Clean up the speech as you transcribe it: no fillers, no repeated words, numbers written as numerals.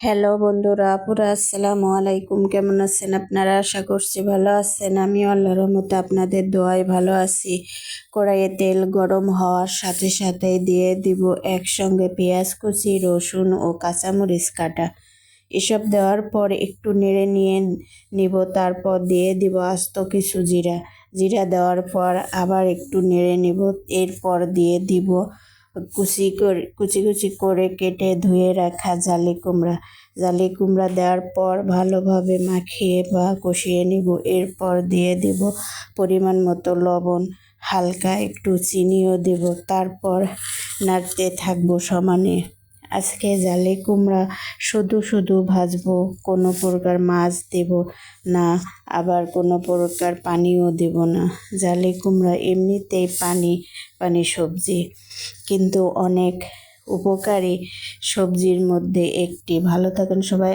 Hello বন্ধুরা, পুরা আসসালামু আলাইকুম। কেমন আছেন আপনারা? আশা করছি ভালো আছেন। আমি আল্লাহর রহমতে আপনাদের দোয়ায় ভালো আছি। কড়াইয়ে তেল গরম হওয়ার সাথে সাথে দিয়ে দিব একসঙ্গে পেঁয়াজ কুচি, রসুন ও কাঁচামরিচ কাটা। এসব দেওয়ার পর একটু নেড়ে নিয়ে নিব। তারপর দিয়ে দিব আস্ত কিছু জিরা। জিরা দেওয়ার পর আবার একটু নেড়ে নিব। এরপর দিয়ে দিব কুচি কুচি করে কেটে ধুয়ে রাখা জালি কুমড়া। জালি কুমড়া দেওয়ার পর ভালোভাবে মাখিয়ে বা কষিয়ে নিব। এরপর দিয়ে দিব পরিমাণ মতো লবণ, হালকা একটু চিনিও দেব। তারপর নাড়তে থাকবো সমানে। আজকে জালি কুমড়া শুধু শুধু ভাজবো, কোনো প্রকার মাছ দেব না, আবার কোনো প্রকার পানিও দেব না। জালি কুমড়া এমনিতেই পানি পানি সবজি, কিন্তু অনেক উপকারী সবজির মধ্যে একটি। ভালো থাকেন সবাই।